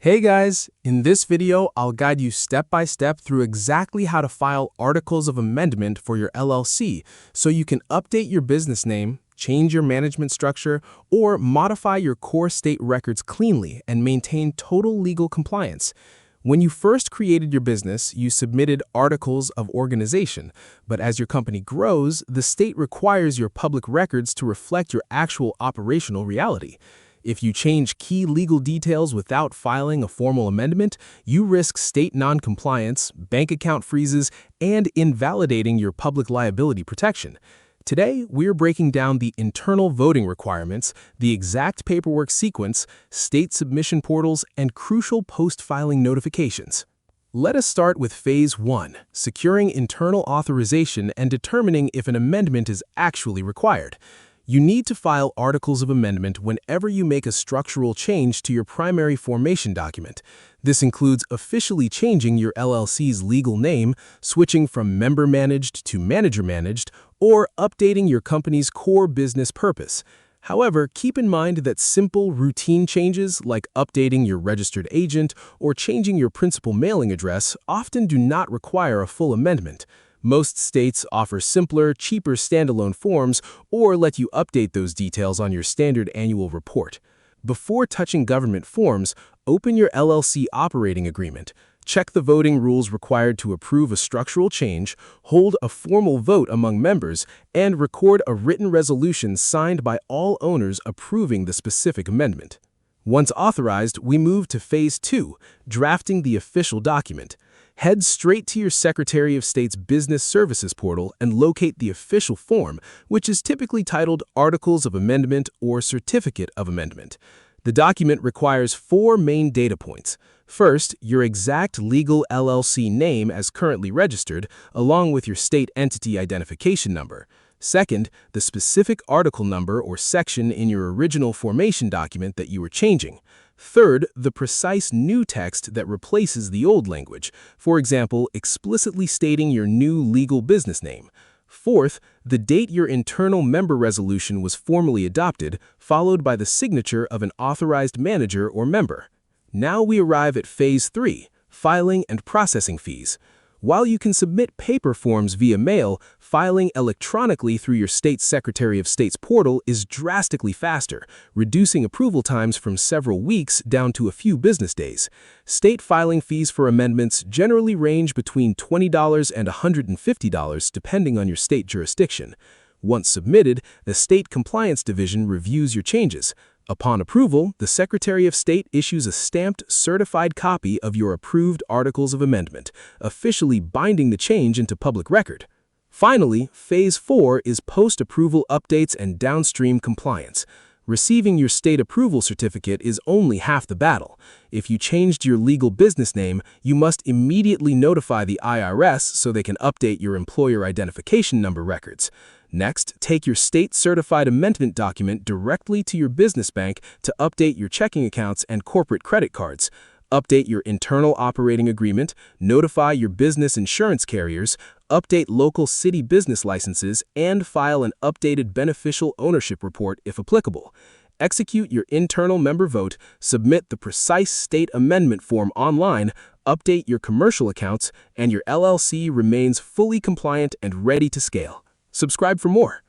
Hey guys, in this video, I'll guide you step by step through exactly how to file articles of amendment for your LLC so you can update your business name, change your management structure, or modify your core state records cleanly and maintain total legal compliance. When you first created your business, you submitted articles of organization, but as your company grows, the state requires your public records to reflect your actual operational reality. If you change key legal details without filing a formal amendment, you risk state non-compliance, bank account freezes, and invalidating your public liability protection. Today, we're breaking down the internal voting requirements, the exact paperwork sequence, state submission portals, and crucial post-filing notifications. Let us start with Phase 1, securing internal authorization and determining if an amendment is actually required. You need to file articles of amendment whenever you make a structural change to your primary formation document. This includes officially changing your LLC's legal name, switching from member-managed to manager-managed, or updating your company's core business purpose. However, keep in mind that simple, routine changes like updating your registered agent or changing your principal mailing address often do not require a full amendment. Most states offer simpler, cheaper standalone forms or let you update those details on your standard annual report. Before touching government forms, open your LLC operating agreement. Check the voting rules required to approve a structural change, hold a formal vote among members, and record a written resolution signed by all owners approving the specific amendment. Once authorized, we move to Phase 2, drafting the official document. Head straight to your Secretary of State's Business Services portal and locate the official form, which is typically titled Articles of Amendment or Certificate of Amendment. The document requires 4 main data points. First, your exact legal LLC name as currently registered, along with your state entity identification number. Second, the specific article number or section in your original formation document that you were changing. Third, the precise new text that replaces the old language, for example, explicitly stating your new legal business name. Fourth, the date your internal member resolution was formally adopted, followed by the signature of an authorized manager or member. Now we arrive at Phase 3, filing and processing fees. While you can submit paper forms via mail, filing electronically through your state's Secretary of State's portal is drastically faster, reducing approval times from several weeks down to a few business days. State filing fees for amendments generally range between $20 and $150 depending on your state jurisdiction. Once submitted, the State Compliance Division reviews your changes. Upon approval, the Secretary of State issues a stamped, certified copy of your approved Articles of Amendment, officially binding the change into public record. Finally, Phase 4 is post-approval updates and downstream compliance. Receiving your state approval certificate is only half the battle. If you changed your legal business name, you must immediately notify the IRS so they can update your employer identification number records. Next, take your state-certified amendment document directly to your business bank to update your checking accounts and corporate credit cards. Update your internal operating agreement, notify your business insurance carriers, update local city business licenses, and file an updated beneficial ownership report if applicable. Execute your internal member vote, submit the precise state amendment form online, update your commercial accounts, and your LLC remains fully compliant and ready to scale. Subscribe for more.